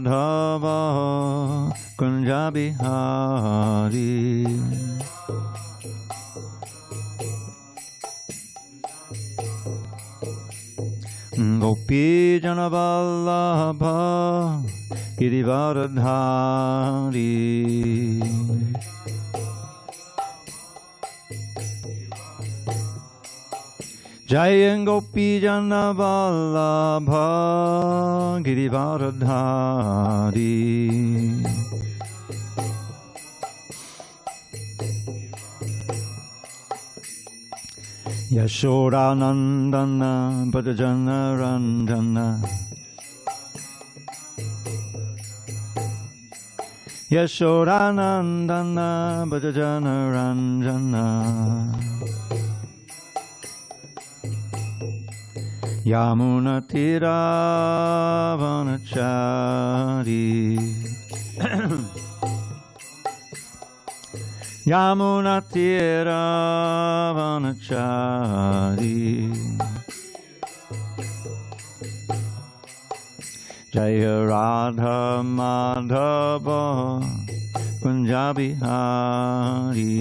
Radha Kunja Bihari. Gopi Jana Vallabha Girivaradhari. Jaya Gopi Jana Vallabha Girivaradhari. Yashoda Nandana Bhajana Ranjana. Yashoda Nandana Bhajana Ranjana. Yamuna Tira Vanachari. Yamuna Tira Vanachari. Jaya Radha Madhava Kunja Bihari.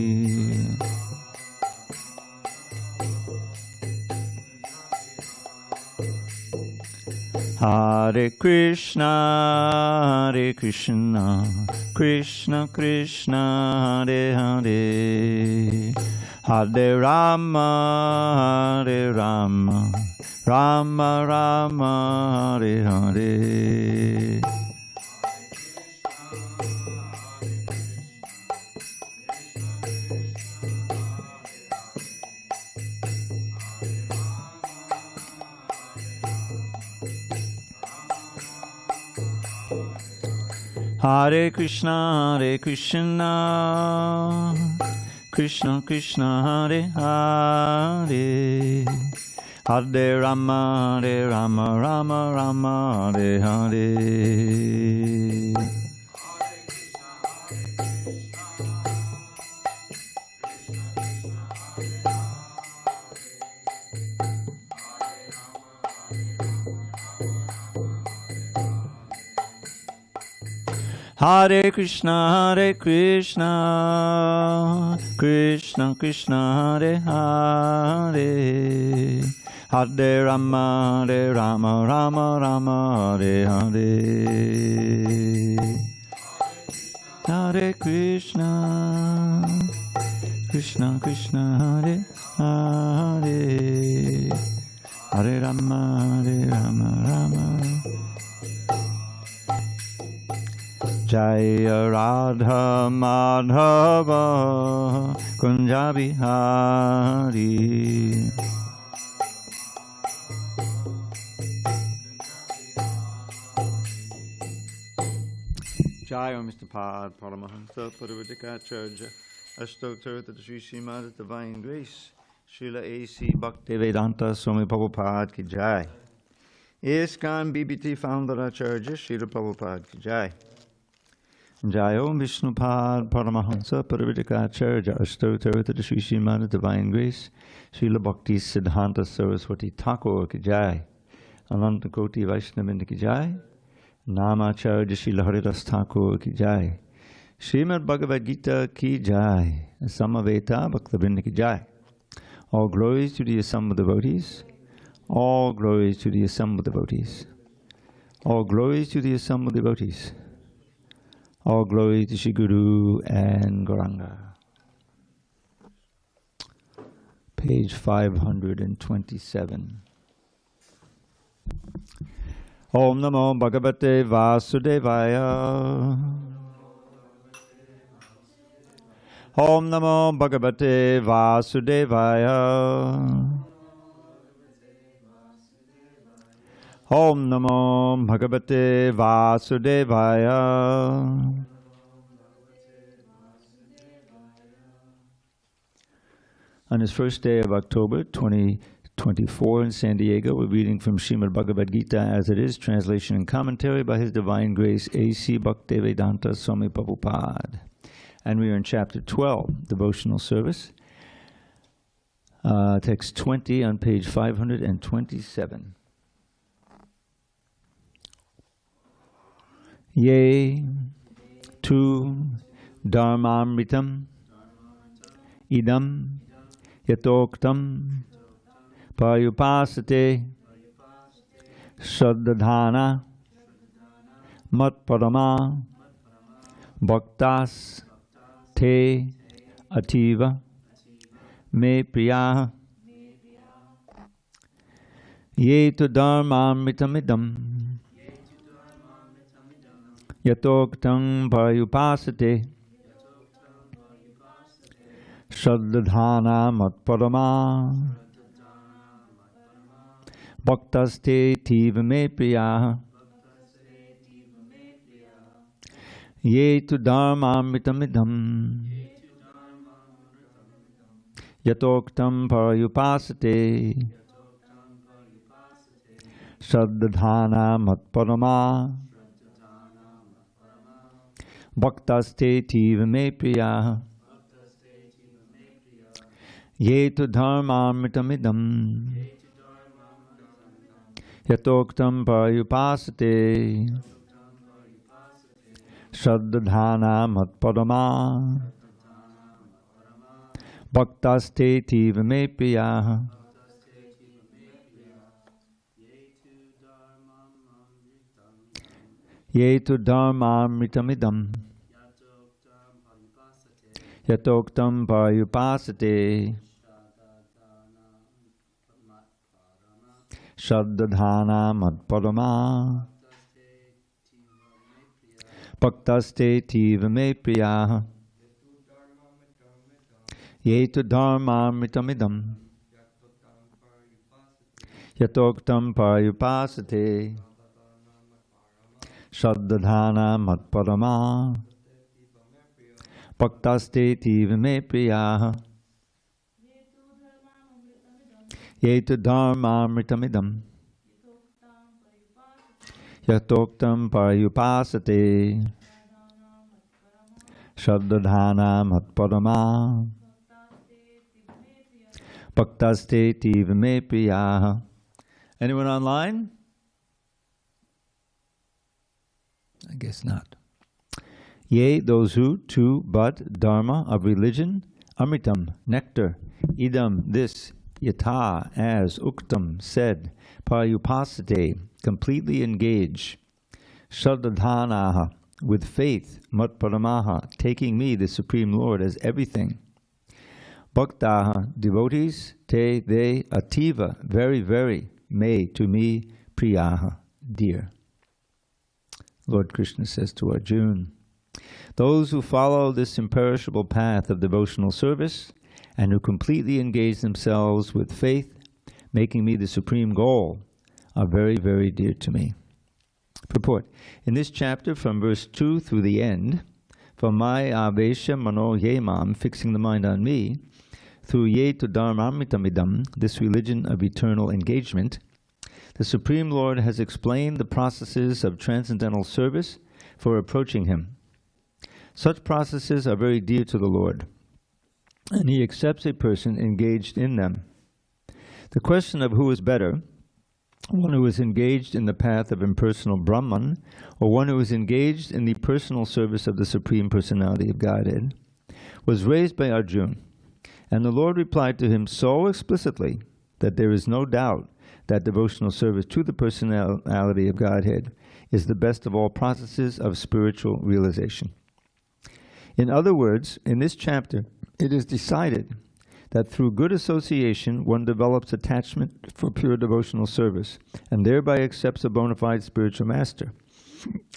Hare Krishna, Hare Krishna, Krishna Krishna, Hare Hare, Hare Rama, Hare Rama, Rama Rama, Hare Hare. Hare Krishna, Hare Krishna, Krishna Krishna, Hare Hare, Hare Rama, Hare Rama, Rama Rama, Hare Hare. Hare Krishna, Hare Krishna, Krishna Krishna, Hare Hare, Hare Rama, Hare Rama, Rama Rama, Hare Hare. Hare Krishna, Krishna Krishna, Hare Hare, Hare Rama, Hare Rama, Rama. Jaya Radha Madhava Kunja Bihari. Jaya Mr. Pad Paramahansa Padavidikacharya Ashtottara Shri Srimad Divine Grace Srila A.C. Bhaktivedanta Swami Prabhupada Ki Jai. ISKCON BBT Founder Acharya Srila Prabhupada Ki Jai. Jai Om Vishnupad Paramahansa Padavidikacharya Ashtottara Shri Srimad Divine Grace Srila Bhakti Siddhanta Saraswati Thakur Ki Jai. Ananta Koti Vaishnavinda Ki Jai. Namacharya Srila Haridas Thakur Ki Jai. Srimad Bhagavad Gita Ki Jai. Samaveta Bhaktivinoda Ki Jai. All glories to the assembled devotees. All glories to the assembled devotees. All glories to the assembled devotees. All glory to Shri Guru and Gauranga. Page 527. Om Namo Bhagavate Vasudevaya. Om Namo Bhagavate Vasudevaya. Om Namo Bhagavate Vasudevaya. On this first day of October 2024 in San Diego, we're reading from Srimad Bhagavad Gita as it is, translation and commentary by His Divine Grace A.C. Bhaktivedanta Swami Prabhupada. And we are in chapter 12, Devotional Service, text 20 on page 527. Ye tu dharmamritam idam yatoktam payupasate Shraddhana matparama bhaktas te ativa me priya ye tu dharmamritamidam yatoktam payupasate Shraddhana matparama bhaktaste tiva me priya ye tu dharmamritamidam yatoktam parayupasate Shraddhana matparama bhaktaste tiva me priya ye tu dharmamritamidam yatoktam parayupasate Shraddhana matparama bhaktaste tiva me priya ye tu dharmamritamidam yatoktam parayupasate Shraddhana matparama bhaktaste tiva me priya ye tu dharmamritamidam yatoktam parayupasate Shraddhana matparama bhaktaste tiva me priya ye tu dharmamritamidam yatoktam parayupasate Shraddhana matparama bhaktaste tiva me priya. Anyone online? I guess not. Yea, those who, to, but, dharma, of religion, amritam, nectar, idam, this, yatha, as, uktam, said, parayupasate, completely engage, shraddhanaha, with faith, matparamaha, taking me, the Supreme Lord, as everything, bhaktaha, devotees, te, they, ativa, very, very, me, to me, priyaha, dear. Lord Krishna says to Arjuna, those who follow this imperishable path of devotional service and who completely engage themselves with faith, making me the supreme goal, are very, very dear to me. Purport. In this chapter, from verse 2 through the end, from my avesha mano yemam, fixing the mind on me, through ye to dharmamritamidam, this religion of eternal engagement, the Supreme Lord has explained the processes of transcendental service for approaching Him. Such processes are very dear to the Lord, and He accepts a person engaged in them. The question of who is better, one who is engaged in the path of impersonal Brahman, or one who is engaged in the personal service of the Supreme Personality of Godhead, was raised by Arjuna, and the Lord replied to him so explicitly that there is no doubt that devotional service to the personality of Godhead is the best of all processes of spiritual realization. In other words, in this chapter, it is decided that through good association one develops attachment for pure devotional service, and thereby accepts a bona fide spiritual master,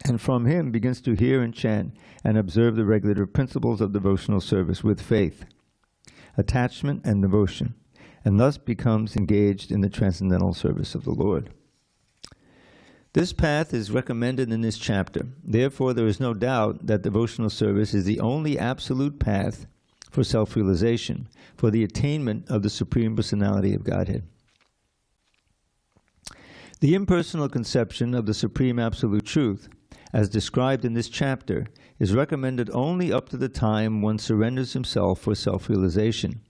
and from him begins to hear and chant and observe the regulative principles of devotional service with faith, attachment, and devotion, and thus becomes engaged in the transcendental service of the Lord. This path is recommended in this chapter. Therefore, there is no doubt that devotional service is the only absolute path for self-realization, for the attainment of the Supreme Personality of Godhead. The impersonal conception of the Supreme Absolute Truth, as described in this chapter, is recommended only up to the time one surrenders himself for self-realization.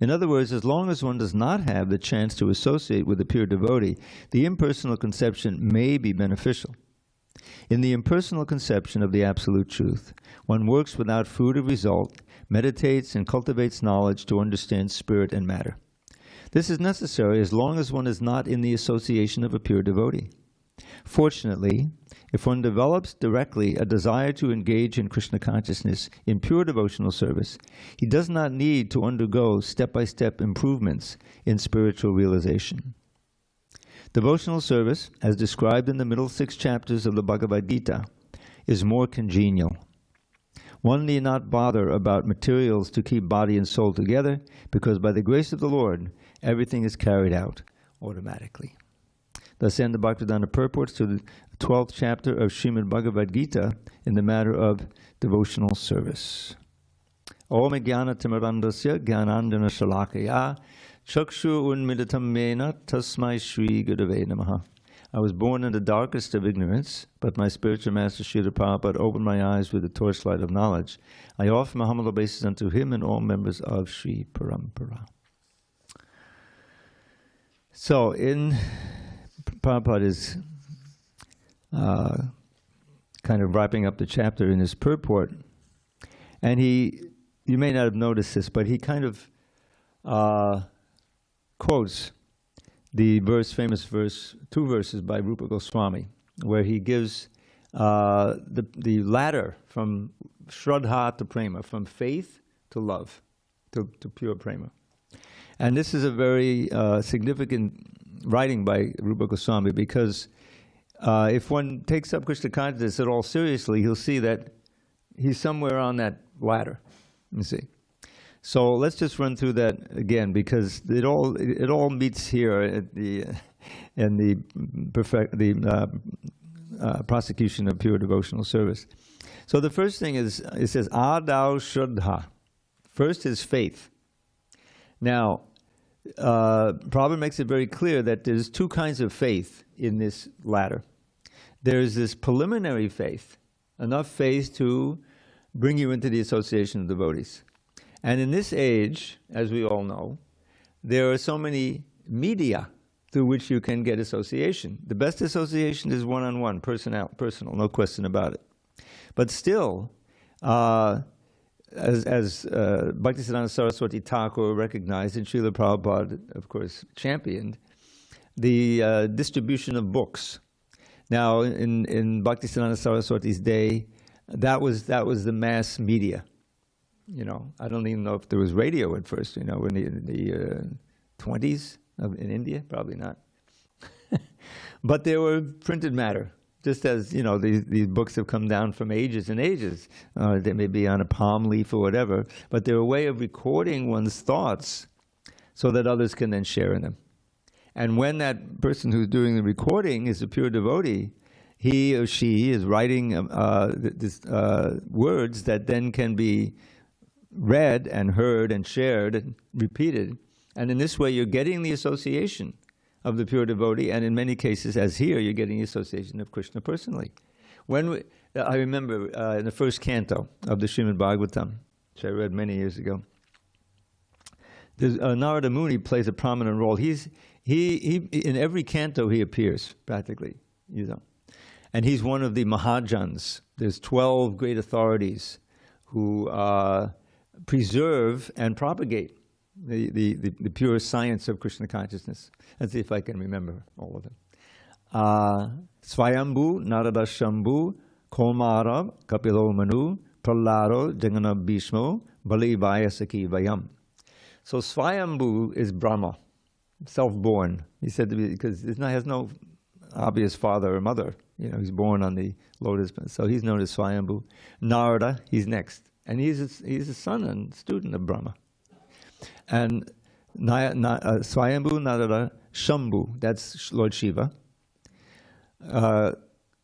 In other words, as long as one does not have the chance to associate with a pure devotee, the impersonal conception may be beneficial. In the impersonal conception of the Absolute Truth, one works without fruit or result, meditates and cultivates knowledge to understand spirit and matter. This is necessary as long as one is not in the association of a pure devotee. Fortunately, if one develops directly a desire to engage in Krishna consciousness in pure devotional service, he does not need to undergo step-by-step improvements in spiritual realization. Devotional service, as described in the middle 6 chapters of the Bhagavad Gita, is more congenial. One need not bother about materials to keep body and soul together, because by the grace of the Lord, everything is carried out automatically. Thus end the Bhaktivedanta purports to the 12th chapter of Srimad Bhagavad Gita in the matter of devotional service. Om Jnana Timirandasya Jnanandjana Shalakaya Chakshu Unmidatam Mena Tasmai Shri Gurave Namaha. I was born in the darkest of ignorance, but my spiritual master Srila Prabhupada opened my eyes with the torchlight of knowledge. I offer my humble obeisances unto him and all members of Sri Parampara. So, Prabhupada is kind of wrapping up the chapter in his purport, and you may not have noticed this, but he kind of quotes the famous verse, 2 verses by Rupa Goswami, where he gives the ladder from Shraddha to Prema, from faith to love, to pure Prema. And this is a very significant writing by Rupa Goswami, because if one takes up Krishna consciousness at all seriously, he'll see that he's somewhere on that ladder, you see. So let's just run through that again, because it all meets here at the prosecution of pure devotional service. So the first thing is, it says Adau Shraddha. First is faith. Now, Prabhupada makes it very clear that there's 2 kinds of faith in this ladder. There's this preliminary faith, enough faith to bring you into the association of devotees. And in this age, as we all know, there are so many media through which you can get association. The best association is one-on-one, personal, no question about it. But still, as Bhaktisiddhanta Saraswati Thakur recognized, and Srila Prabhupada, of course, championed, the distribution of books. Now, in Bhaktisiddhanta Saraswati's day, that was the mass media. You know, I don't even know if there was radio at first, you know, in the 20s in India, probably not. But there were printed matter, just as, you know, these books have come down from ages and ages. They may be on a palm leaf or whatever, but they're a way of recording one's thoughts so that others can then share in them. And when that person who's doing the recording is a pure devotee, he or she is writing words that then can be read and heard and shared and repeated. And in this way, you're getting the association of the pure devotee, and in many cases, as here, you're getting the association of Krishna personally. I remember in the first canto of the Srimad Bhagavatam, which I read many years ago, Narada Muni plays a prominent role. He in every canto he appears, practically, you know. And he's one of the Mahajans. There's 12 great authorities who preserve and propagate the pure science of Krishna consciousness. Let's see if I can remember all of them. Swayambhu, Narada Shambhu, Komara, Kapilo Manu, Prahlado, Jagana Bhishmo, Bali Vyasaki Vayam. So Swayambhu is Brahma, self-born. He said to be, because he has no obvious father or mother. You know, he's born on the lotus, so he's known as Swayambhu. Narada, he's next. And he's a son and student of Brahma. And Swayambhu, Narada, Shambhu, that's Lord Shiva.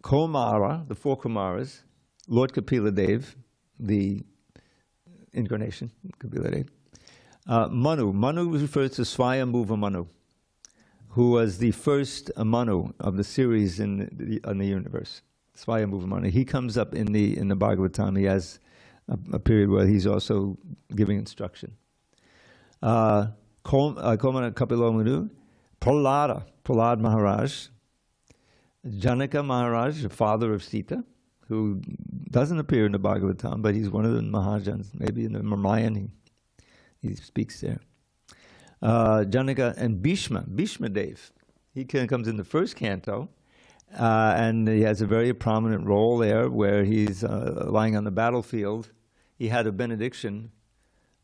Komara, the 4 Kumaras, Lord Kapila Dev, the incarnation, Kapila Dev. Manu refers to Swayambhuva Manu, who was the first Manu of the series in the universe. Swayambhuva Manu. He comes up in the Bhagavatam. He has a period where he's also giving instruction. Komana Kapilo Manu, Prahlad Maharaj, Janaka Maharaj, the father of Sita, who doesn't appear in the Bhagavatam, but he's one of the Mahajans, maybe in the Ramayana he speaks there. Janaka and Bhishma Dev. He comes in the first canto, and he has a very prominent role there where he's lying on the battlefield. He had a benediction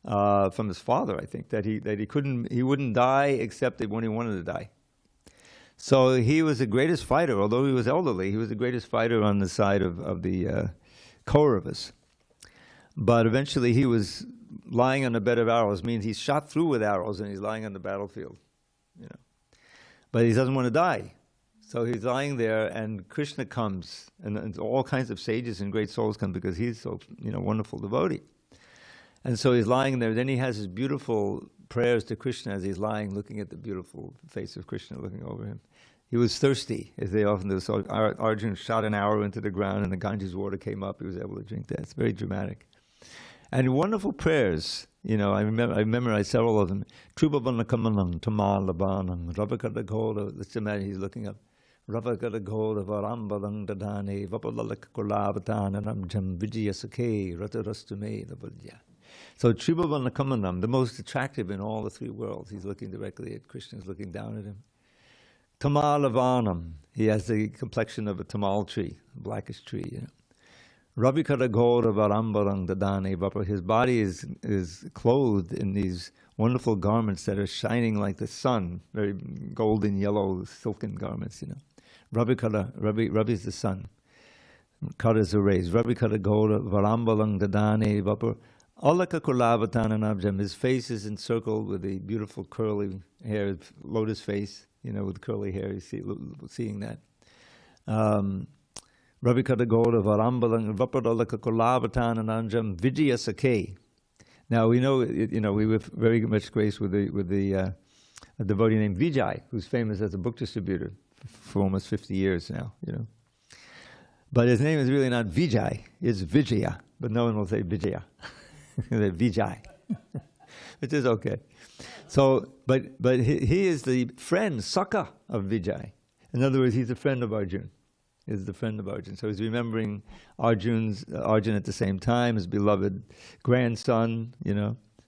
from his father, I think, that he wouldn't die except when he wanted to die. So he was the greatest fighter, although he was elderly. He was the greatest fighter on the side of the Kauravas. But eventually he was lying on a bed of arrows, means he's shot through with arrows and he's lying on the battlefield. But he doesn't want to die. So he's lying there, and Krishna comes, and all kinds of sages and great souls come because he's so wonderful devotee. And so he's lying there. Then he has his beautiful prayers to Krishna as he's lying, looking at the beautiful face of Krishna looking over him. He was thirsty, as they often do. So Arjuna shot an arrow into the ground, and the Ganges water came up. He was able to drink that. It's very dramatic. And wonderful prayers. I memorized several of them. Trubhavanakamanam, Tamalabanam, Ravakata Goda. Let's imagine he's looking up. Ravakata Goda, Varambalang Dadane, Vapalakulavatana, Jam Vijayasake, Ratarastume, Navadya. So Tribhavanakamanam, the most attractive in all the three worlds. He's looking directly at Krishna, he's looking down at him. Tamalavanam, he has the complexion of a tamal tree, a blackish tree. Ravikara Gora Varambarang Dadane Vapa. His body is clothed in these wonderful garments that are shining like the sun, very golden yellow silken garments. Ravi is the sun. Kara is the rays. Ravikara Gora Varambalang Dadane Vapa. Alaka Kulavatananabjam, his face is encircled with the beautiful curly hair, lotus face, with curly hair, seeing that. Ravikata Goda Varambalang Vapadalaka Kulavatananabjam Vijayasake. Now we know, we were very much graced with a devotee named Vijay, who's famous as a book distributor for almost 50 years now, But his name is really not Vijay, it's Vijaya, but no one will say Vijaya. Vijay, which is okay. So, but he is the friend, Saka, of Vijay. In other words, he's a friend of Arjuna. He's the friend of Arjuna. So he's remembering Arjuna at the same time, his beloved grandson,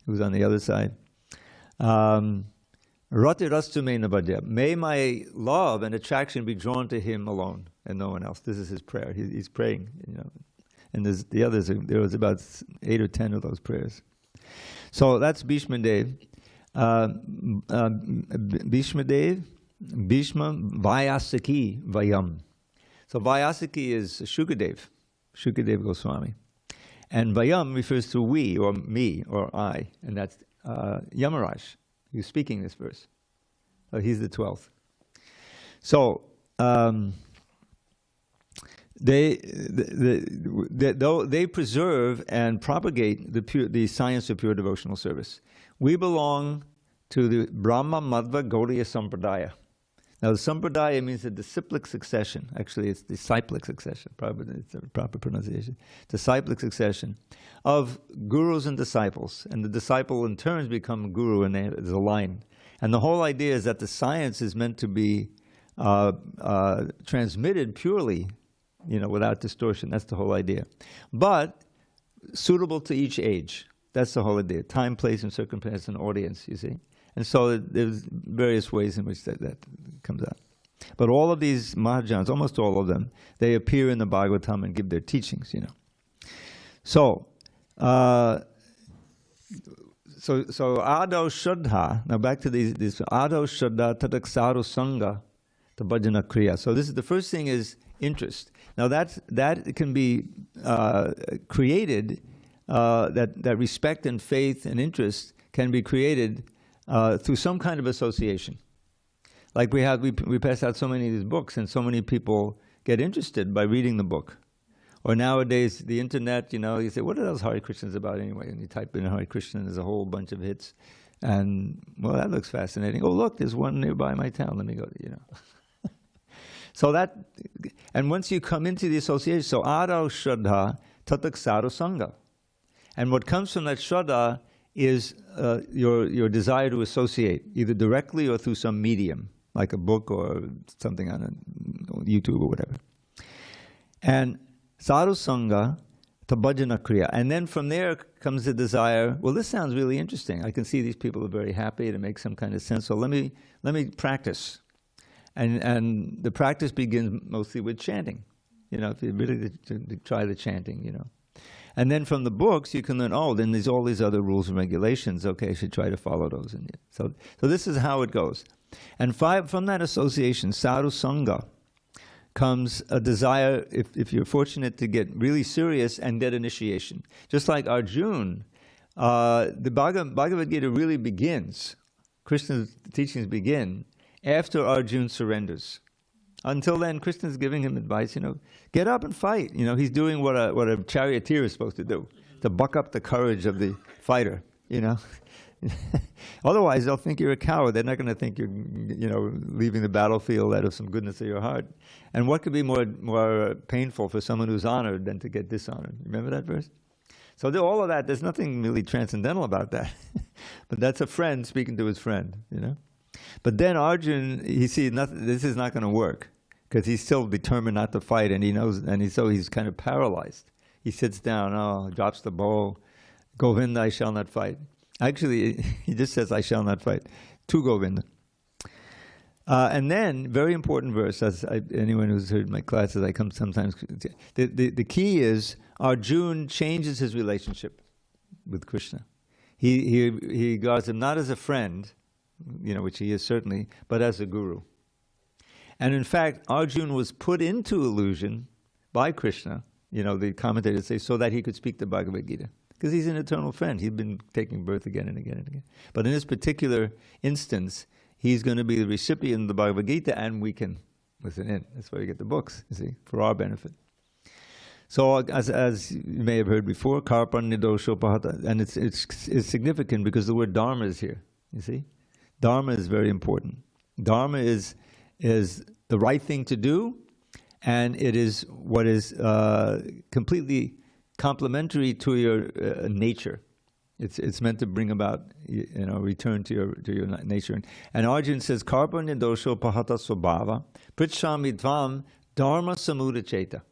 who's on the other side. Rati rastume nabadya. May my love and attraction be drawn to him alone and no one else. This is his prayer. He's praying, And there's the others. There was about 8 or 10 of those prayers. So that's Bhishma Dev. Bhishma Dev, Bhishma, Vyasaki, Vayam. So Vyasaki is Shukadev Goswami. And Vayam refers to we, or me, or I. And that's Yamaraj, who's speaking this verse. He's the 12th. So, They preserve and propagate the science of pure devotional service. We belong to the Brahma Madhva Gaudiya Sampradaya. Now, the Sampradaya means the disciplic succession. Actually, it's disciplic succession. Probably it's a proper pronunciation. Disciplic succession of gurus and disciples, and the disciple in turn become guru, and there's a line. And the whole idea is that the science is meant to be transmitted purely, without distortion. That's the whole idea. But suitable to each age. That's the whole idea. Time, place, and circumstance, and audience, you see. And so there's various ways in which that comes out. But all of these Mahajans, almost all of them, they appear in the Bhagavatam and give their teachings, So, Ado Shraddha, now back to these Ado Shraddha Tadaksaru Sangha Tabhajana Kriya. So this is the first thing is interest. Now that can be created, that respect and faith and interest can be created through some kind of association. Like we pass out so many of these books, and so many people get interested by reading the book. Or nowadays, the internet, you say, what are those Hare Krishnas about anyway? And you type in Hare Krishna, and there's a whole bunch of hits. And, well, that looks fascinating. Oh, look, there's one nearby my town. Let me go, So that, and once you come into the association, so Ado Shraddha Tataksaru Sangha. And what comes from that Shraddha is your desire to associate, either directly or through some medium, like a book or something on YouTube or whatever. And sadhu sangha to bhajana kriya. And then from there comes the desire, well, this sounds really interesting. I can see these people are very happy. It makes some kind of sense. So let me practice. And the practice begins mostly with chanting. If you really to try the chanting, And then from the books, you can learn, then there's all these other rules and regulations. Okay, I should try to follow those. So this is how it goes. And from that association, sadhu sangha, comes a desire, if you're fortunate to get really serious and get initiation. Just like Arjuna, the Bhagavad Gita really begins, Krishna's teachings begin after Arjuna surrenders. Until then, Krishna's giving him advice, get up and fight. He's doing what a charioteer is supposed to do, to buck up the courage of the fighter, Otherwise, they'll think you're a coward. They're not going to think you're, leaving the battlefield out of some goodness of your heart. And what could be more painful for someone who's honored than to get dishonored? Remember that verse? So all of that, there's nothing really transcendental about that. But that's a friend speaking to his friend, But then Arjuna, he sees this is not going to work, because he's still determined not to fight, and he knows, and he's kind of paralyzed. He sits down, drops the bow. Govinda, I shall not fight. Actually, he just says, I shall not fight. To Govinda. And then, very important verse, anyone who's heard my classes, I come sometimes. The key is, Arjuna changes his relationship with Krishna. He regards him not as a friend, which he is certainly, but as a guru. And in fact, Arjuna was put into illusion by Krishna, the commentators say, so that he could speak the Bhagavad Gita. Because he's an eternal friend. He's been taking birth again and again and again. But in this particular instance, he's going to be the recipient of the Bhagavad Gita, and we can listen in. That's why we get the books, for our benefit. So as you may have heard before, karpan nidosho pahata, and it's significant because the word dharma is here, Dharma is very important. Dharma is the right thing to do, and it is what is completely complementary to your nature. It's meant to bring about, return to your nature. And Arjuna says, "Karpa nidosho pahata swabhava, pritshami tvam dharma samudacheta."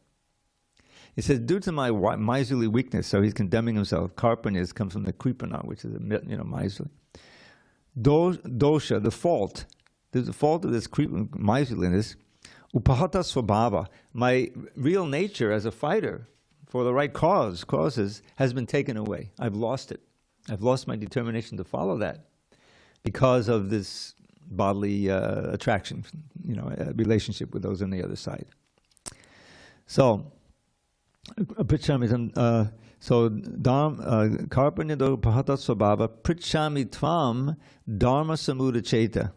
He says, due to my miserly weakness, so he's condemning himself. Karpanis comes from the kripana, which is miserly. Dosha, the fault. There's a fault of this miserliness. Upahata swabhava, my real nature as a fighter for the right causes has been taken away. I've lost it. I've lost my determination to follow that because of this bodily attraction, relationship with those on the other side. So, karpanido pahata swabhava pritchami tvam dharma samudacheta.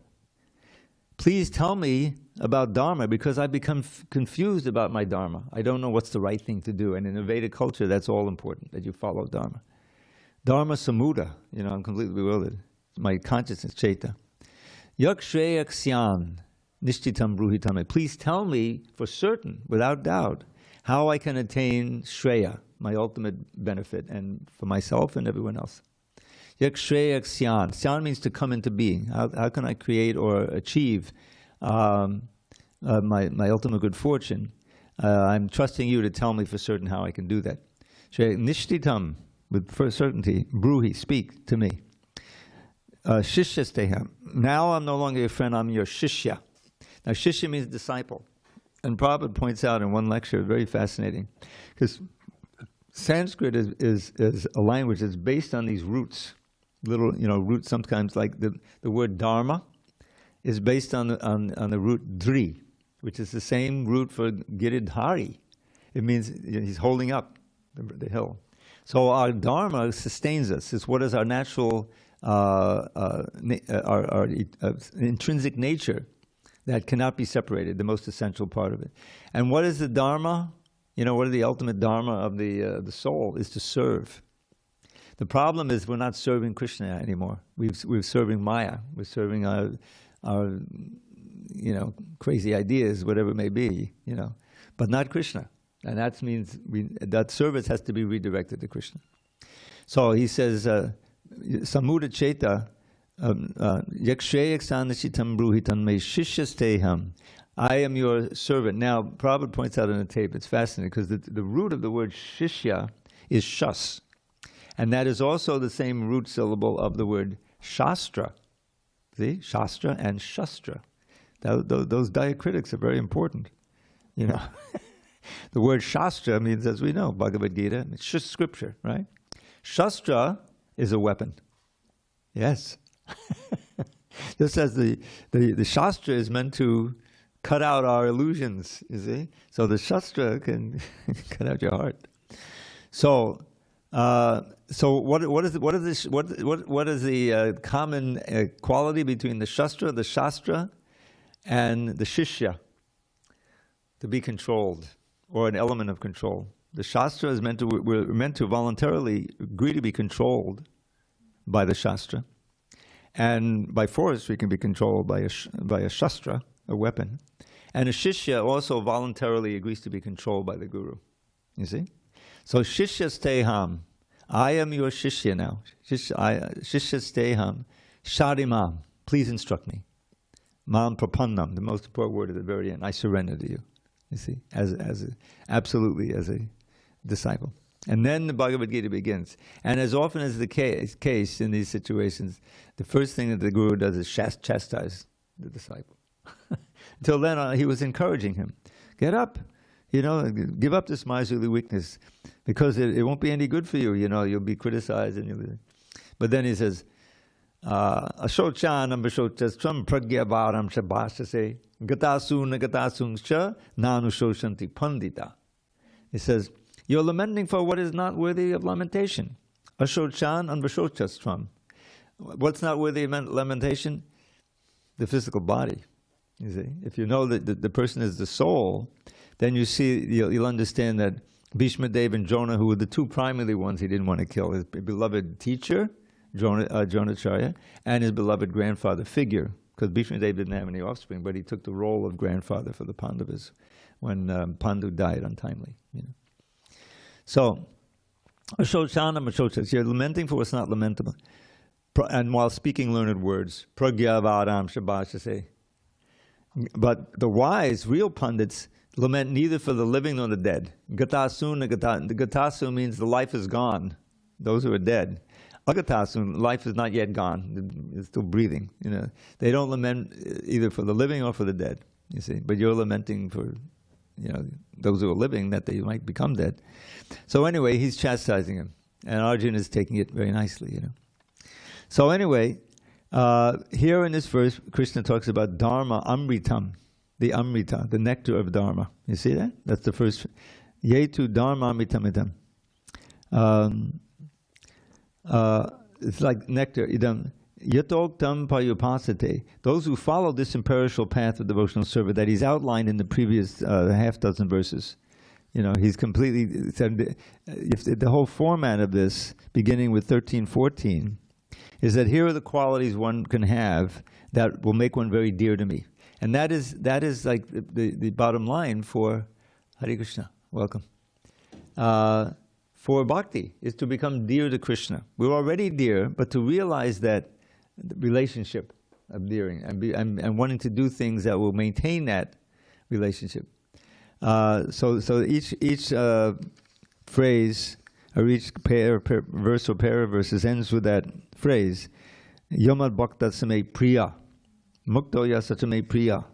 Please tell me about Dharma, because I've become confused about my Dharma. I don't know what's the right thing to do. And in the Vedic culture, that's all important, that you follow Dharma. Dharma samuda, I'm completely bewildered. My consciousness, cheta. Yak shreyak syan nishtitam bruhitame. Please tell me for certain, without doubt, how I can attain shreya, my ultimate benefit, and for myself and everyone else. Yak shreyak syan. Syan means to come into being. How can I create or achieve my ultimate good fortune? I'm trusting you to tell me for certain how I can do that. Nishtitam, with for certainty, bruhi, speak to me. Shishyasteham. Now I'm no longer your friend, I'm your shishya. Now shishya means disciple. And Prabhupada points out in one lecture, very fascinating, because Sanskrit is a language that's based on these roots. Little, roots sometimes, like the word dharma is based on the root dri, which is the same root for giridhari. It means he's holding up the hill. So our dharma sustains us. It's what is our natural, our intrinsic nature that cannot be separated, the most essential part of it. And what is the dharma? What is the ultimate dharma of the soul? Is to serve. The problem is we're not serving Krishna anymore. We're serving Maya. We're serving our crazy ideas, whatever it may be, but not Krishna. And that means that service has to be redirected to Krishna. So he says, Samuda Cheta, Yakshayak Sanashitam Bruhitan Me Shishyasteham. I am your servant. Now, Prabhupada points out on the tape, it's fascinating, because the root of the word shishya is shas. And that is also the same root syllable of the word shastra. See? Shastra and shastra. Those diacritics are very important. You know, the word shastra means, as we know, Bhagavad Gita, it's just scripture, right? Shastra is a weapon. Yes. Just as the shastra is meant to cut out our illusions, you see? So the shastra can cut out your heart. So what is the common quality between the shastra, and the shishya? To be controlled, or an element of control. The shastra is we're meant to voluntarily agree to be controlled by the shastra, and by force we can be controlled by a shastra, a weapon, and a shishya also voluntarily agrees to be controlled by the guru. You see, so shishya steham, I am your shishya now. Shishya steham, sharimam, please instruct me. Mam prapannam, the most important word at the very end. I surrender to you. You see, absolutely as a disciple. And then the Bhagavad Gita begins. And as often as the case in these situations, the first thing that the guru does is chastise the disciple. Until then, he was encouraging him. Get up, give up this miserly weakness, because it won't be any good for you. You'll be criticized. But then he says, Ashochanam Vashochastram Pragyavaram Shabhashase Gatasuna Gatasungscha Nanushoshanti Pandita. He says, you're lamenting for what is not worthy of lamentation. Ashochan and Vashochastram. What's not worthy of lamentation? The physical body. You see, if you know that the person is the soul, then you'll understand that Bhishma Dev and Jonah, who were the two primary ones he didn't want to kill, his beloved teacher, Dronacharya, and his beloved grandfather figure, because Bhishma Dev didn't have any offspring, but he took the role of grandfather for the Pandavas when Pandu died untimely. So, you're lamenting for what's not lamentable, and while speaking learned words, pragyavaram shabhashase. But the wise, real pundits, lament neither for the living nor the dead. Gatasun, the gatasu means the life is gone, those who are dead. Agatasun, life is not yet gone, it's still breathing. They don't lament either for the living or for the dead, you see. But you're lamenting for, those who are living, that they might become dead. So anyway, he's chastising him, and Arjuna is taking it very nicely, So anyway, here in this verse, Krishna talks about Dharma Amritam, the Amrita, the nectar of Dharma. You see that? That's the first. Yetu Dharma Amritam idam. It's like nectar. Idam. Yatoktam payupasate. Those who follow this imperishable path of devotional service that he's outlined in the previous half dozen verses. He's completely said, the whole format of this, beginning with 13:14, is that here are the qualities one can have that will make one very dear to me. And that is like the bottom line for Hare Krishna. Welcome. For bhakti, is to become dear to Krishna. We're already dear, but to realize that relationship of dearing and wanting to do things that will maintain that relationship. So each phrase, or each verse or pair of verses ends with that phrase, Yamad Bhakta Same Priya, Mukto Yasachame Priya.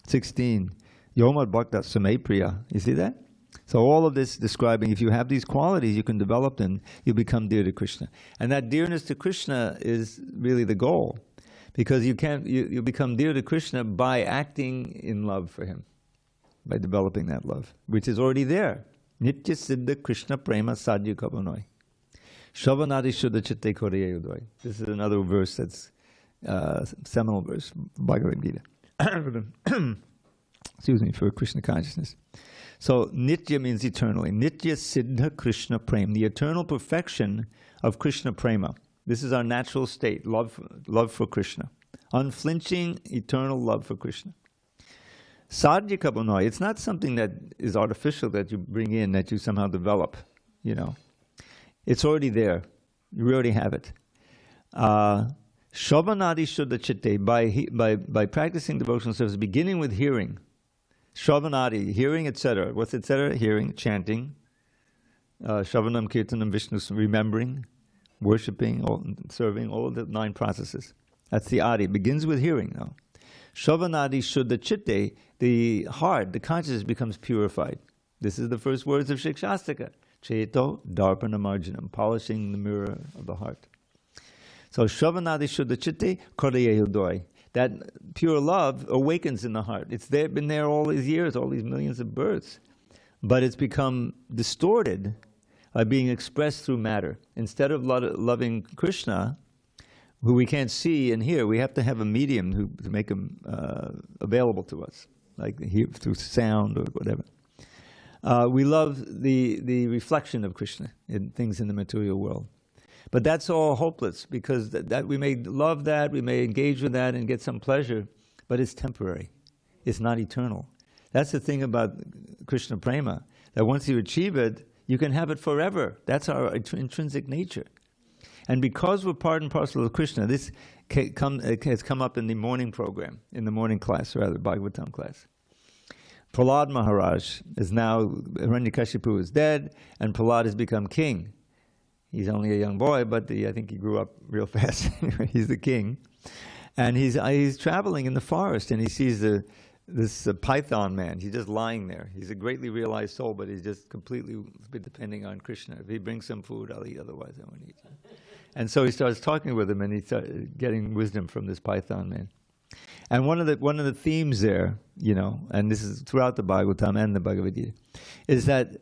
16, Yamad Bhakta Same Priya. You see that? So all of this describing, if you have these qualities, you can develop them, you become dear to Krishna. And that dearness to Krishna is really the goal. Because you become dear to Krishna by acting in love for him, by developing that love, which is already there. Nitya Siddha Krishna Prema Sadhya Kavanoi. Shavanadi Shuddha Chitte Koriya Udoi. This is another verse that's seminal verse, Bhagavad Gita. Excuse me, for Krishna consciousness. So Nitya means eternally. Nitya Siddha Krishna Prema, the eternal perfection of Krishna Prema. This is our natural state, love for Krishna. Unflinching, eternal love for Krishna. Sadhya Kavanoi, it's not something that is artificial that you bring in, that you somehow develop, It's already there. You already have it. Shavanadi Shuddha Chitte, by practicing devotional service, beginning with hearing, Shravanadi, hearing, etc. What's etc.? Hearing, chanting. Shravanam, Kirtanam, Vishnu, remembering, worshipping, serving, all the 9 processes. That's the adi. Begins with hearing now. Shravanadi Shuddha Chitte, the heart, the consciousness becomes purified. This is the first words of Shikshastika. Cheto Darpana Marjanam, polishing the mirror of the heart. So Shravanadi Shuddha Chitte Kodaye Hudoi. That pure love awakens in the heart. It's there, been there all these years, all these millions of births. But it's become distorted by being expressed through matter. Instead of loving Krishna, who we can't see and hear, we have to have a medium to make him available to us, like through sound or whatever. We love the reflection of Krishna in things in the material world. But that's all hopeless, because that we may love that, we may engage with that and get some pleasure, but it's temporary. It's not eternal. That's the thing about Krishna prema, that once you achieve it, you can have it forever. That's our intrinsic nature. And because we're part and parcel of Krishna, this has come up in the morning program, in the morning class, rather, Bhagavatam class. Prahlad Maharaj is now, Hiranyakashipu is dead, and Prahlad has become king. He's only a young boy, but I think he grew up real fast. He's the king. And he's traveling in the forest, and he sees this python man. He's just lying there. He's a greatly realized soul, but he's just completely depending on Krishna. If he brings some food, I'll eat, otherwise I won't eat. And so he starts talking with him, and he starts getting wisdom from this python man. And one of the themes there, and this is throughout the Bhagavatam and the Bhagavad Gita, is that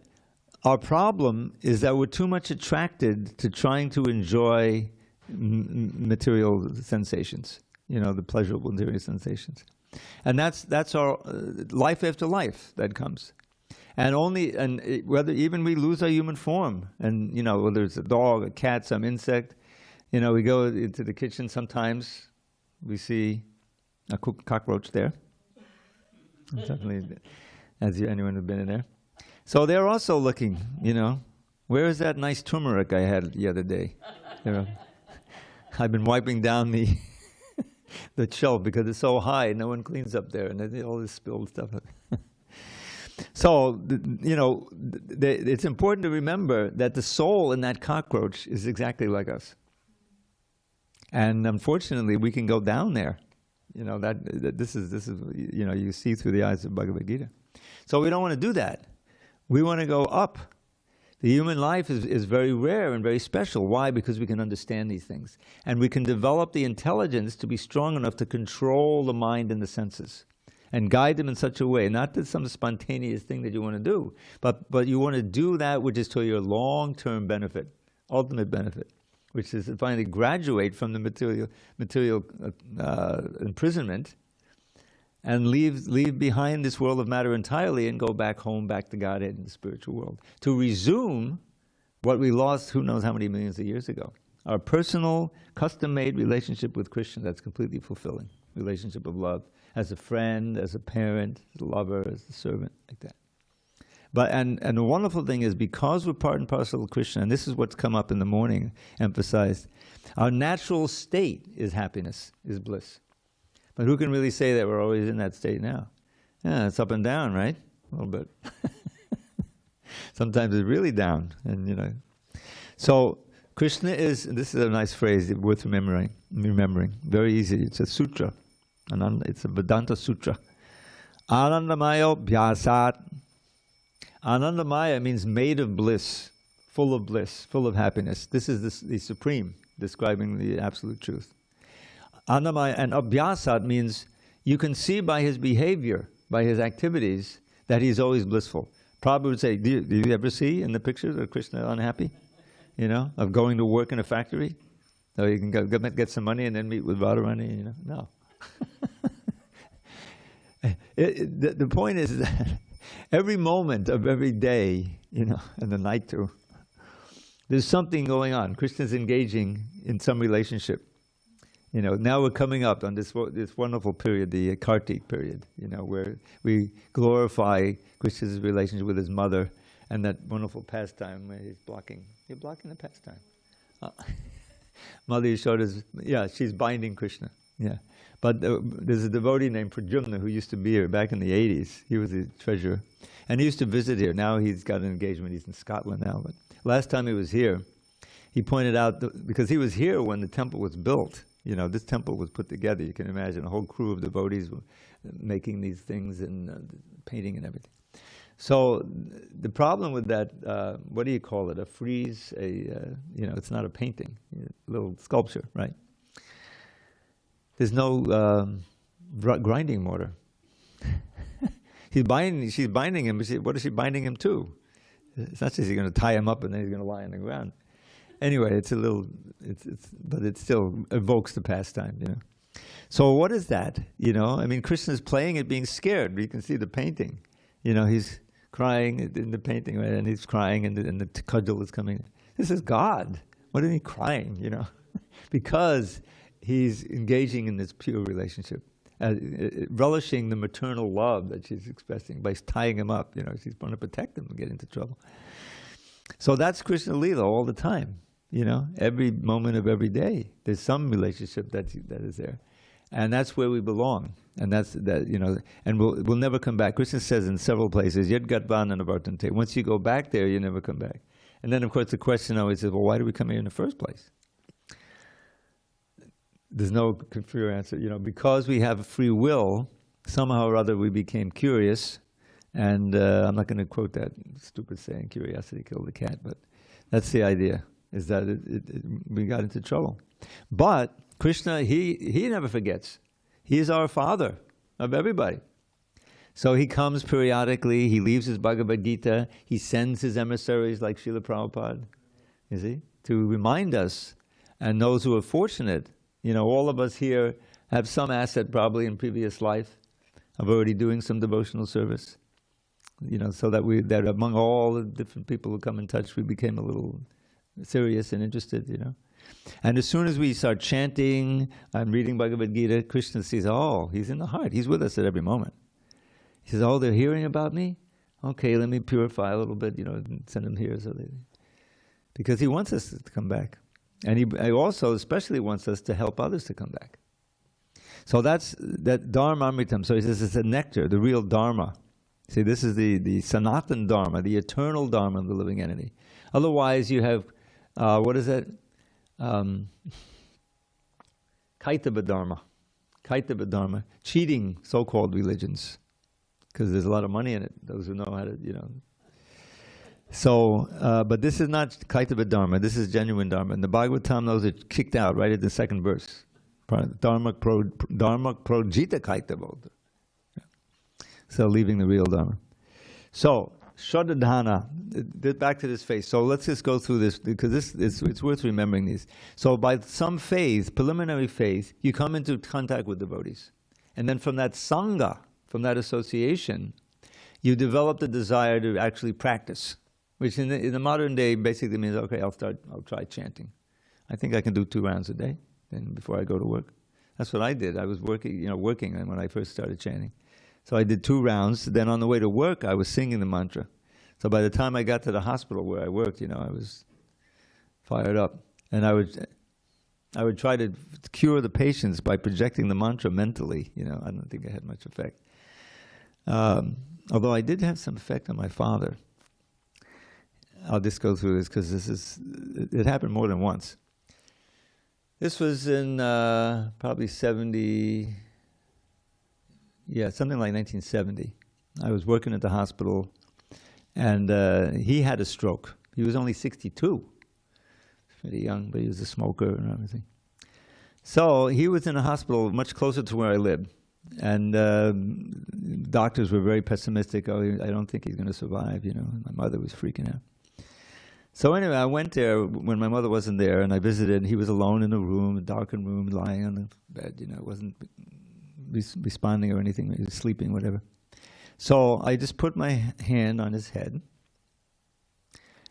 our problem is that we're too much attracted to trying to enjoy material sensations, the pleasurable material sensations. And that's our life after life that comes. And whether even we lose our human form, and whether it's a dog, a cat, some insect, we go into the kitchen sometimes, we see a cockroach there. Definitely, anyone who's been in there. So they're also looking, where is that nice turmeric I had the other day? I've been wiping down the shelf because it's so high, no one cleans up there, and there's all this spilled stuff. So, it's important to remember that the soul in that cockroach is exactly like us. And unfortunately, we can go down there. This is you see through the eyes of Bhagavad Gita. So we don't want to do that. We want to go up. The human life is very rare and very special. Why? Because we can understand these things. And we can develop the intelligence to be strong enough to control the mind and the senses and guide them in such a way, not that some spontaneous thing that you want to do, but you want to do that which is to your long-term benefit, ultimate benefit, which is to finally graduate from the material imprisonment and leave behind this world of matter entirely and go back home, back to Godhead in the spiritual world, to resume what we lost who knows how many millions of years ago. Our personal, custom-made relationship with Krishna that's completely fulfilling, relationship of love, as a friend, as a parent, as a lover, as a servant, like that. But and the wonderful thing is, because we're part and parcel of Krishna, and this is what's come up in the morning, emphasized, our natural state is happiness, is bliss. But who can really say that we're always in that state now? Yeah, it's up and down, right? A little bit. Sometimes it's really down, and So Krishna is, and this is a nice phrase worth remembering. Very easy. It's a sutra. It's a Vedanta sutra. Anandamayo bhyasat. Anandamaya means made of bliss, full of happiness. This is the supreme, describing the absolute truth. Anandamaya, and abhyasat means you can see by his behavior, by his activities, that he's always blissful. Prabhupada would say, do you ever see in the pictures of Krishna unhappy? Of going to work in a factory? So you can go get some money and then meet with Radharani, No. The point is that every moment of every day, and the night too, there's something going on. Krishna's engaging in some relationship. Now we're coming up on this wonderful period, the Kartik period, where we glorify Krishna's relationship with his mother and that wonderful pastime where you're blocking the pastime. Mother Yashoda's, she's binding Krishna. Yeah. But there's a devotee named Prajumna who used to be here back in the 80s. He was the treasurer. And he used to visit here. Now he's got an engagement. He's in Scotland now. But last time he was here, he pointed out, because he was here when the temple was built. You know, this temple was put together. You can imagine a whole crew of devotees were making these things and painting and everything. So the problem with that, what do you call it? A frieze, it's not a painting, a little sculpture, right? There's no grinding mortar. She's binding him. What is she binding him to? It's not just you're going to tie him up and then he's going to lie on the ground. Anyway, but it still evokes the pastime, you know. So what is that? You know, I mean, Krishna's playing it being scared. You can see the painting. You know, he's crying in the painting, right? And he's crying, and the cudgel is coming. This is God. What is he crying? You know, because he's engaging in this pure relationship, relishing the maternal love that she's expressing by tying him up. You know, she's going to protect him and get into trouble. So that's Krishna Leela all the time. You know, every moment of every day, there's some relationship that is there, and that's where we belong. And that's that. You know, and we'll never come back. Krishna says in several places, "Yad gatvan anavartante." Once you go back there, you never come back. And then, of course, the question always is, well, why did we come here in the first place? There's no clear answer. You know, because we have free will, somehow or other we became curious. And I'm not going to quote that stupid saying, "Curiosity killed the cat," but that's the idea, is that we got into trouble. But Krishna, he never forgets. He is our father of everybody. So he comes periodically, he leaves his Bhagavad Gita, he sends his emissaries like Srila Prabhupada, you see, to remind us, and those who are fortunate, you know, all of us here have some asset probably in previous life of already doing some devotional service. You know, so that among all the different people who come in touch, we became a little serious and interested, you know. And as soon as we start chanting and reading Bhagavad Gita, Krishna sees, oh, he's in the heart. He's with us at every moment. He says, oh, they're hearing about me? Okay, let me purify a little bit, you know, and send them here. Because he wants us to come back. And he also especially wants us to help others to come back. So that's that Dharma Amritam. So he says it's a nectar, the real Dharma. See, this is the Sanatan Dharma, the eternal Dharma of the living entity. Otherwise, you have, what is that? Kaitava Dharma. Kaitava Dharma. Cheating so-called religions. Because there's a lot of money in it, those who know how to, you know. So, but this is not Kaitava Dharma, this is genuine Dharma. And the Bhagavatam knows it kicked out right at the second verse. Dharma projita Kaitava. So leaving the real Dharma. So, Shraddhadhana, back to this faith. So let's just go through this, because it's worth remembering these. So by some faith, preliminary faith, you come into contact with devotees. And then from that sangha, from that association, you develop the desire to actually practice, which in the modern day basically means, okay, I'll try chanting. I think I can do 2 rounds a day then before I go to work. That's what I did. I was working when I first started chanting. So I did 2 rounds. Then on the way to work, I was singing the mantra. So by the time I got to the hospital where I worked, you know, I was fired up. And I would try to cure the patients by projecting the mantra mentally. You know, I don't think it had much effect. Although I did have some effect on my father. I'll just go through this because it happened more than once. This was in probably 70... Yeah, something like 1970. I was working at the hospital, and he had a stroke. He was only 62. Pretty young, but he was a smoker and everything. So he was in a hospital much closer to where I lived. And doctors were very pessimistic. Oh, I don't think he's going to survive, you know. My mother was freaking out. So anyway, I went there when my mother wasn't there, and I visited. He was alone in a room, a darkened room, lying on the bed, you know, wasn't responding or anything, he was sleeping, whatever. So I just put my hand on his head,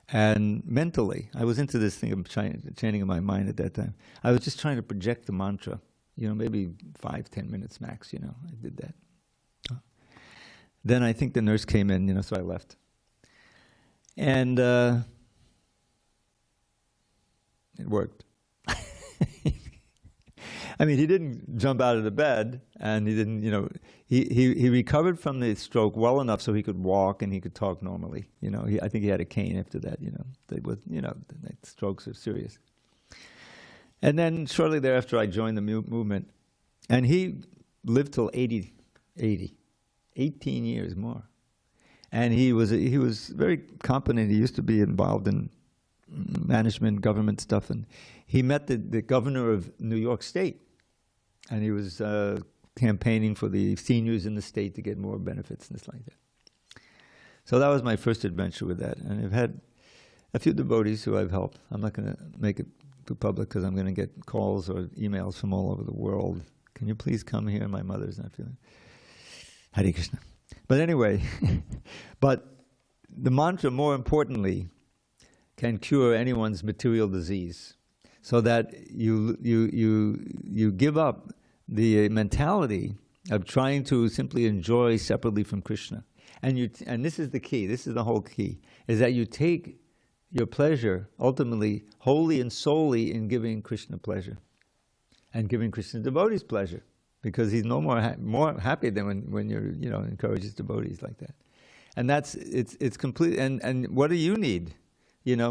and mentally, I was into this thing of chanting in my mind at that time. I was just trying to project the mantra, you know, maybe 5-10 minutes max, you know, I did that. Then I think the nurse came in, you know, so I left. And it worked. I mean, he didn't jump out of the bed, and he didn't, he recovered from the stroke well enough so he could walk and he could talk normally. I think he had a cane after that. The strokes are serious. And then shortly thereafter, I joined the movement, and he lived till 80, 18 years more. And he was very competent. He used to be involved in management, government stuff, and he met the governor of New York State, and he was campaigning for the seniors in the state to get more benefits and stuff like that. So that was my first adventure with that, and I've had a few devotees who I've helped. I'm not going to make it too public because I'm going to get calls or emails from all over the world. Can you please come here? My mother's not feeling. Hare Krishna. But anyway, but the mantra, more importantly, can cure anyone's material disease, so that you give up the mentality of trying to simply enjoy separately from Krishna. And this is the key, this is the whole key, is that you take your pleasure ultimately wholly and solely in giving Krishna pleasure and giving Krishna devotees pleasure, because he's no more happy than when you're encourages devotees like that. And it's complete. And what do you need?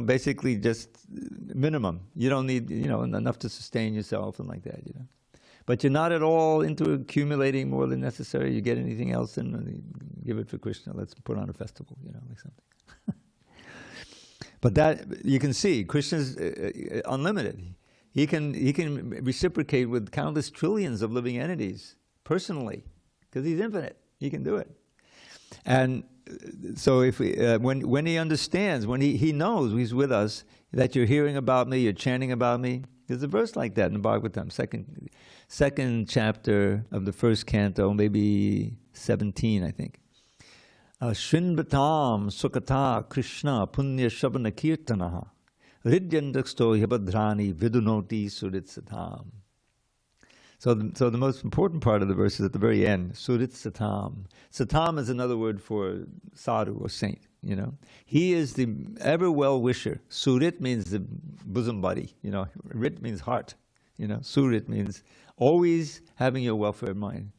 Basically just minimum. You don't need, enough to sustain yourself and like that, But you're not at all into accumulating more than necessary. You get anything else and give it for Krishna. Let's put on a festival, like something. But that, you can see, Krishna's unlimited. He can reciprocate with countless trillions of living entities personally, because he's infinite. He can do it. And so if we, when he understands, when he knows he's with us, that you're hearing about me, you're chanting about me. There's a verse like that in the Bhagavatam, second chapter of the first canto, maybe 17, I think. Shrinvatam sukata Krishna punya shabana kirtanaha ridyandaksto yabhadrani vidunoti suritsatam. So the most important part of the verse is at the very end, Surit Satam. Satam is another word for sadhu or saint, He is the ever well-wisher. Surit means the bosom buddy, Rit means heart, Surit means always having your welfare in mind.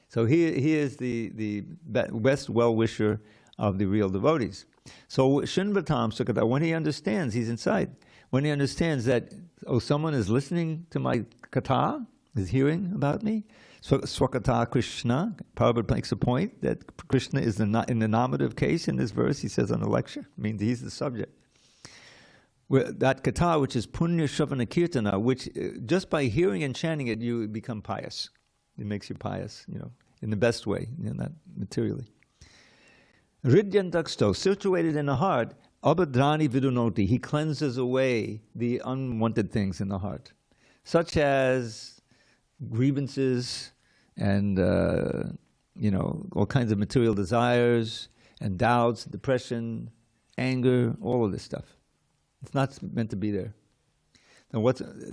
So he is the best well-wisher of the real devotees. So Shinvatam Sukata, when he understands, he's inside. When he understands that, someone is listening to my katha, is hearing about me. Swakata Krishna, Prabhupada makes a point that Krishna is in the nominative case in this verse, he says on the lecture, means he's the subject. That kata, which is punya shravana kirtana, which just by hearing and chanting it, you become pious. It makes you pious, in the best way, not materially. Ridyantaksto, situated in the heart, abhadrani vidunoti, he cleanses away the unwanted things in the heart, such as grievances and all kinds of material desires and doubts, depression, anger, all of this stuff. It's not meant to be there.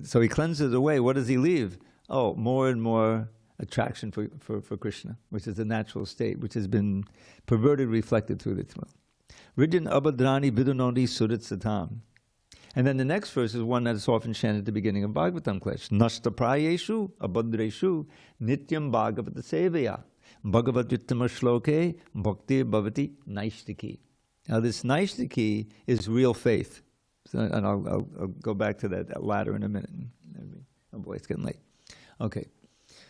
So he cleanses it away. What does he leave? More and more attraction for Krishna, which is the natural state, which has been perverted, reflected through this one. Ridyan abhadrani vidunoti surit satam. And then the next verse is one that is often chanted at the beginning of Bhagavatam class. Nashta prayeshu abhadreshu nityam bhagavata sevaya bhagavad uttama shloke bhakti bhavati naishtiki. Now this naishtiki is real faith. And I'll go back to that latter in a minute. Oh boy, it's getting late. Okay.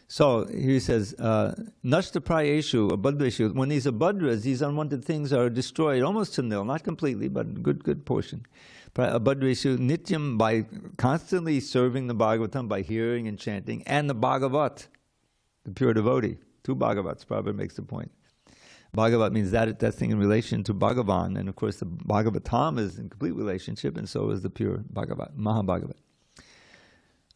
So he says, Nashta prayeshu abhadreshu. When these abhadras, these unwanted things are destroyed almost to nil, not completely, but a good portion. Abhadreshu nityam, by constantly serving the Bhagavatam, by hearing and chanting, and the Bhagavat, the pure devotee. Two Bhagavats, Prabhupada makes the point. Bhagavat means that thing in relation to Bhagavan, and of course the Bhagavatam is in complete relationship, and so is the pure Bhagavat, Mahabhagavat.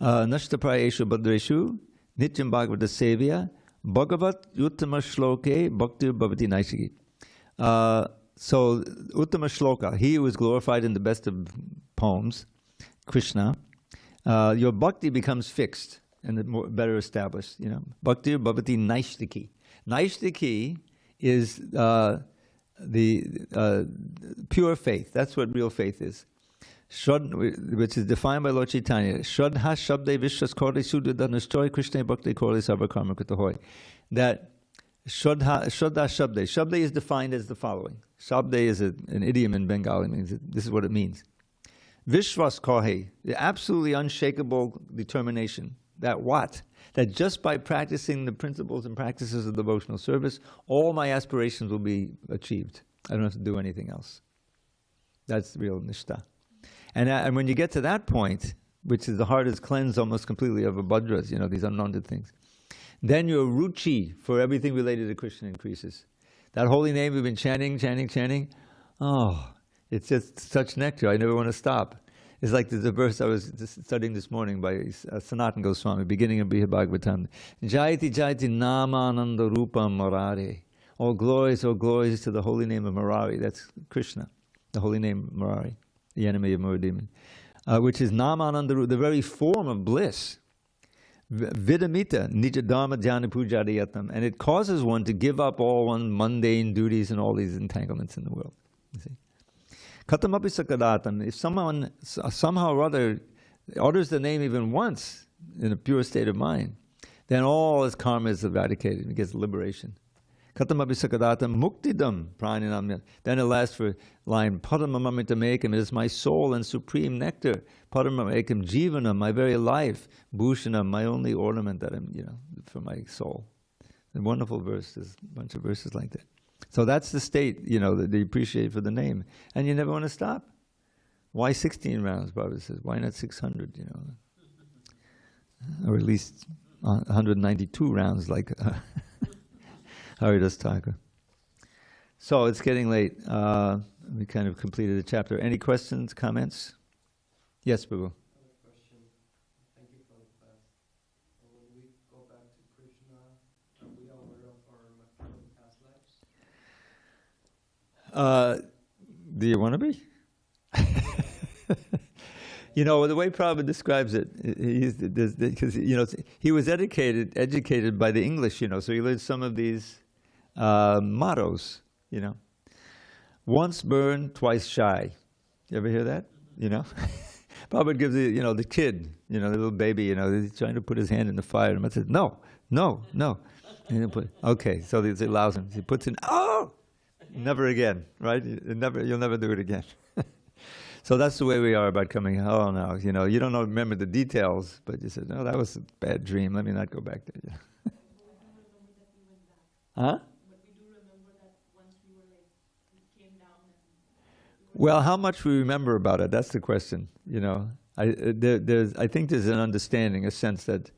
Nashta prayeshu abhadreshu nityam bhagavata sevya bhagavat uttama shloke bhakti bhavati naishtiki. So, Uttama Shloka, he who is glorified in the best of poems, Krishna, your bhakti becomes fixed and better established. Bhakti bhavati naishtiki. Naishtiki is the pure faith. That's what real faith is. which is defined by Lord Chaitanya. Shraddha Shabde Vishwas Kore Sudadanashtoy Krishna Bhakti Kore Sabha Karma Kritahoy. That Shraddha Shabde. Shabde is defined as the following. Shabde is an idiom in Bengali. Means this is what it means. Vishwas Kore, the absolutely unshakable determination. That what? That just by practicing the principles and practices of devotional service, all my aspirations will be achieved. I don't have to do anything else. That's real nishta. And when you get to that point, which is the heart is cleansed almost completely of abhadras, these unwanted things, then your ruchi for everything related to Krishna increases. That holy name we've been chanting. Oh, it's just such nectar. I never want to stop. It's like there's a verse I was studying this morning by Sanatana Goswami, beginning of Bhagavad Gita. Jayati Jayati Namananda Rupa Murari. All glories to the holy name of Murari. That's Krishna, the holy name Murari, the enemy of Murademon, which is Namananda, the very form of bliss. Vidamita Nijadharma Dhyana Pujadiyatam. And it causes one to give up all one's mundane duties and all these entanglements in the world. You see? Katamapi Sakadatam. If someone somehow or other utters the name even once in a pure state of mind, then all his karma is eradicated. He gets liberation. Katamapi Sakadatam Muktidam Praninam. Then the last for line, Padamamamitamekam, it is my soul and supreme nectar. Padamamekam Jivanam, my very life. Bhushanam, my only ornament that I'm, for my soul. A wonderful verse. There's a bunch of verses like that. So that's the state, that they appreciate for the name. And you never want to stop. Why 16 rounds, Baba says? Why not 600, Or at least 192 rounds like Haridas Thakur. So it's getting late. We kind of completed the chapter. Any questions, comments? Yes, Babu. Question. Thank you for the class. When we go back to Krishna, are we aware of our material past lives? Do you want to be? The way Prabhupada describes it, because he was educated by the English, so he learned some of these mottos, Once burned, twice shy. You ever hear that? Prabhupada gives the kid, the little baby, he's trying to put his hand in the fire, and he says, no. And okay, so it allows him. He puts in, never again, right? You'll never do it again. So that's the way we are about coming. Oh no, you don't remember the details, but you said, no, that was a bad dream. Let me not go back there. Huh? But we do remember that once we came down. Well, how much we remember about it? That's the question. I think there's an understanding, a sense that,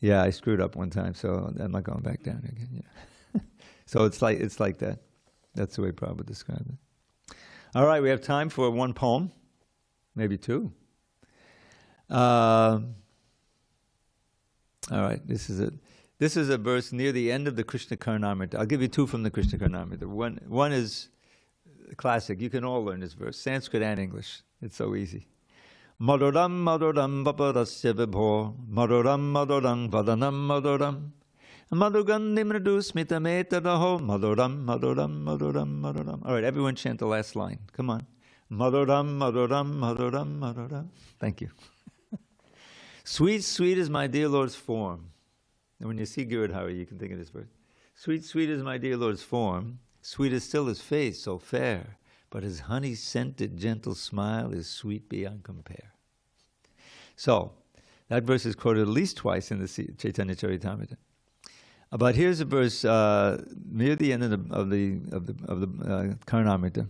yeah, I screwed up one time, so I'm not going back down again. So it's like that. That's the way Prabhupada described it. All right, we have time for one poem, maybe two. All right, this is it. This is a verse near the end of the Krishna Karnamrita. I'll give you two from the Krishna Karnamrita. One is classic. You can all learn this verse, Sanskrit and English. It's so easy. Maduram maduram vaparasya vibho, maduram maduram vadanam maduram, madugandhi mridu smitametadaho, maduram maduram maduram maduram. All right, everyone chant the last line. Come on. Maduram maduram maduram maduram. Thank you. Sweet, sweet is my dear Lord's form. And when you see Giridhari, you can think of this verse. Sweet, sweet is my dear Lord's form. Sweet is still his face, so fair. But his honey-scented, gentle smile is sweet beyond compare. So, that verse is quoted at least twice in the Chaitanya Charitamrita. But here's a verse near the end of the Karnamrita.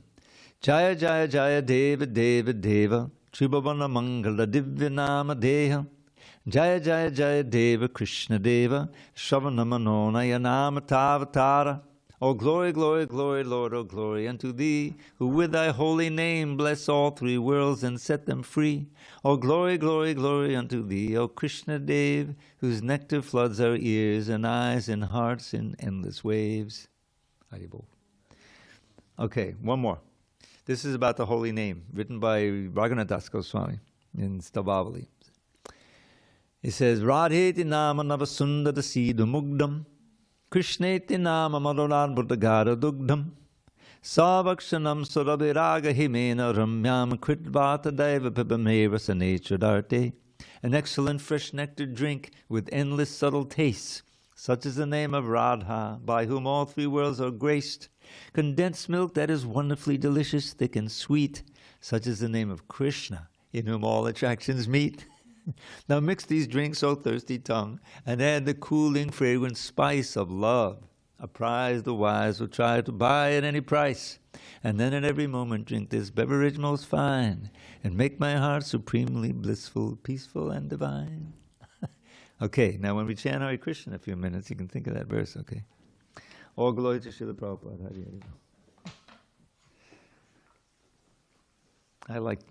Jaya Jaya Jaya Deva Deva Deva Tribhavana Mangala Divyanama Deha Jaya Jaya Jaya Deva Krishna Deva Shavana Manonaya Nama Tavatara. Oh glory, glory, glory, Lord, oh glory unto thee, who with thy holy name bless all three worlds and set them free. Oh glory, glory, glory unto thee, O Krishna Dev, whose nectar floods our ears and eyes and hearts in endless waves. Haribol. Okay, one more. This is about the holy name, written by Raghunath Das Goswami in Stavavali. He says, Radheti nama navasundara siddha mugdam Krishneti nama madoran buddhagara dugdham Savakshanam surabhiraga himena ramyam kritvata deva pibameva sanechadarte. An excellent fresh nectar drink with endless subtle tastes. Such is the name of Radha, by whom all three worlds are graced. Condensed milk that is wonderfully delicious, thick and sweet. Such is the name of Krishna, in whom all attractions meet. Now mix these drinks, O thirsty tongue, and add the cooling, fragrant spice of love. A prize the wise will try to buy at any price. And then at every moment drink this beverage most fine, and make my heart supremely blissful, peaceful, and divine. Okay, now when we chant Hare Krishna in a few minutes, you can think of that verse, okay? All glory to Srila Prabhupada. Hari Hari. I like